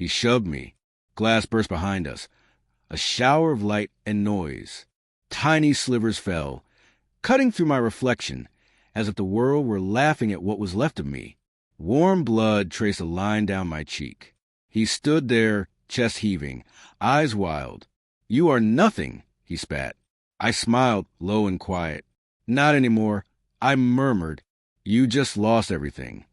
He shoved me. Glass burst behind us. A shower of light and noise. Tiny slivers fell, cutting through my reflection, as if the world were laughing at what was left of me. Warm blood traced a line down my cheek. He stood there, chest heaving, eyes wild. "You are nothing," he spat. I smiled, low and quiet. "Not anymore," I murmured. "You just lost everything."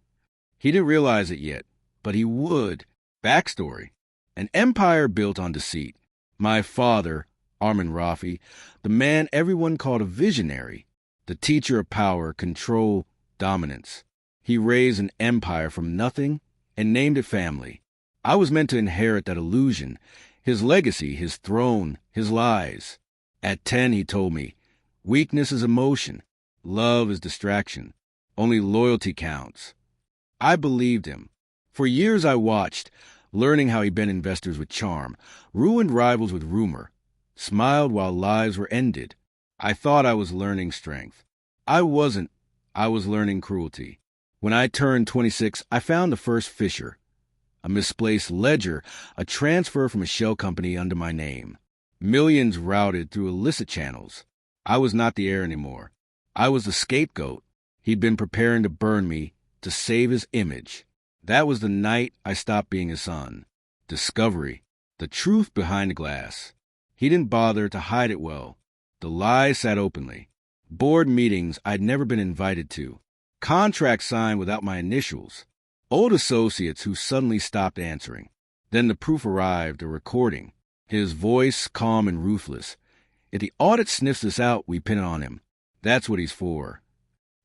He didn't realize it yet, but he would. Backstory. An empire built on deceit. My father, Armin Rafi, the man everyone called a visionary, the teacher of power, control, dominance. He raised an empire from nothing and named it family. I was meant to inherit that illusion, his legacy, his throne, his lies. At 10, he told me, weakness is emotion, love is distraction, only loyalty counts. I believed him. For years I watched, learning how he bent investors with charm, ruined rivals with rumor, smiled while lives were ended. I thought I was learning strength. I wasn't. I was learning cruelty. When I turned 26, I found the first fissure. A misplaced ledger, a transfer from a shell company under my name. Millions routed through illicit channels. I was not the heir anymore. I was the scapegoat. He'd been preparing to burn me, to save his image. That was the night I stopped being his son. Discovery. The truth behind the glass. He didn't bother to hide it well. The lies sat openly. Board meetings I'd never been invited to. Contracts signed without my initials. Old associates who suddenly stopped answering. Then the proof arrived, a recording. His voice calm and ruthless. If the audit sniffs us out, we pin it on him. That's what he's for.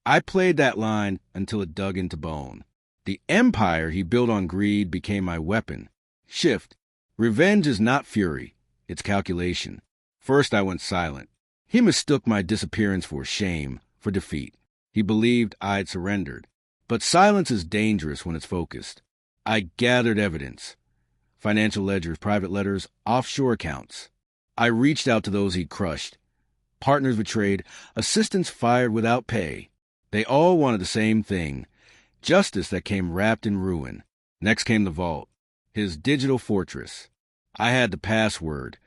I played that line until it dug into bone. The empire he built on greed became my weapon. Shift. Revenge is not fury. It's calculation. First I went silent. He mistook my disappearance for shame, for defeat. He believed I'd surrendered. But silence is dangerous when it's focused. I gathered evidence. Financial ledgers, private letters, offshore accounts. I reached out to those he'd crushed. Partners betrayed, assistants fired without pay. They all wanted the same thing. Justice that came wrapped in ruin. Next came the vault. His digital fortress. I had the password.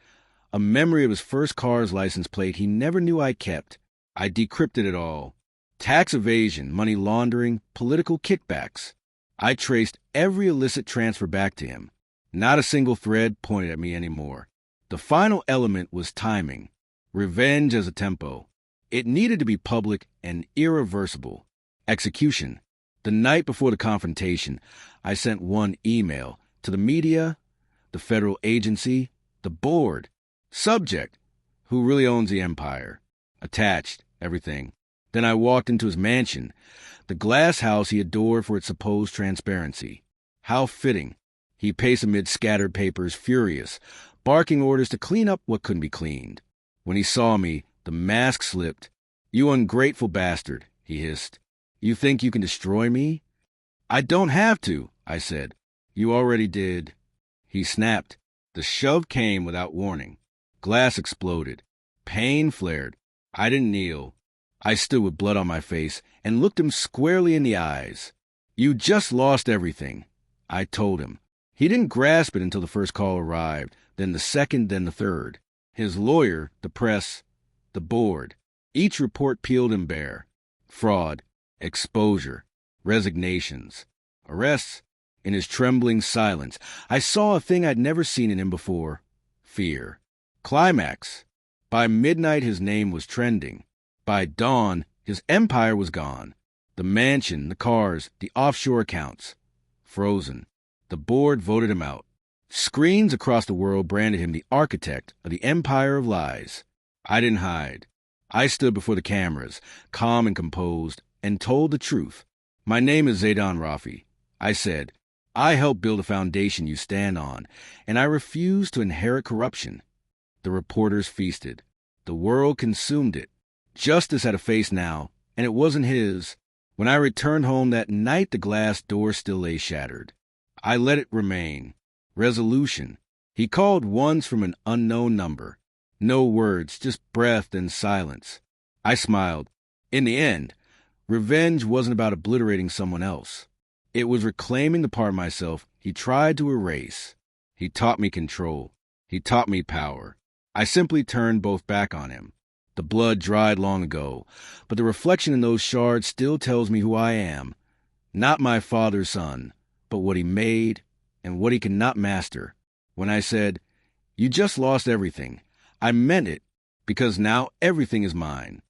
A memory of his first car's license plate he never knew I kept. I decrypted it all. Tax evasion, money laundering, political kickbacks. I traced every illicit transfer back to him. Not a single thread pointed at me anymore. The final element was timing. Revenge as a tempo. It needed to be public and irreversible. Execution. The night before the confrontation, I sent one email to the media, the federal agency, the board. Subject. Who really owns the empire? Attached. Everything. Then I walked into his mansion, the glass house he adored for its supposed transparency. How fitting. He paced amid scattered papers, furious, barking orders to clean up what couldn't be cleaned. When he saw me, the mask slipped. "You ungrateful bastard," he hissed. "You think you can destroy me?" "I don't have to," I said. "You already did." He snapped. The shove came without warning. Glass exploded. Pain flared. I didn't kneel. I stood with blood on my face and looked him squarely in the eyes. "You just lost everything," I told him. He didn't grasp it until the first call arrived, then the second, then the third. His lawyer, the press, the board. Each report peeled him bare. Fraud, exposure, resignations, arrests. In his trembling silence, I saw a thing I'd never seen in him before. Fear. Climax. By midnight, his name was trending. By dawn, his empire was gone. The mansion, the cars, the offshore accounts. Frozen. The board voted him out. Screens across the world branded him the architect of the empire of lies. I didn't hide. I stood before the cameras, calm and composed, and told the truth. "My name is Zaydan Rafi." I said, "I helped build a foundation you stand on, and I refuse to inherit corruption." The reporters feasted. The world consumed it. Justice had a face now, and it wasn't his. When I returned home that night, the glass door still lay shattered. I let it remain. Resolution. He called once from an unknown number. No words, just breath and silence. I smiled. In the end, revenge wasn't about obliterating someone else. It was reclaiming the part of myself he tried to erase. He taught me control. He taught me power. I simply turned both back on him. The blood dried long ago, but the reflection in those shards still tells me who I am. Not my father's son, but what he made and what he cannot master. When I said, "You just lost everything," I meant it, because now everything is mine.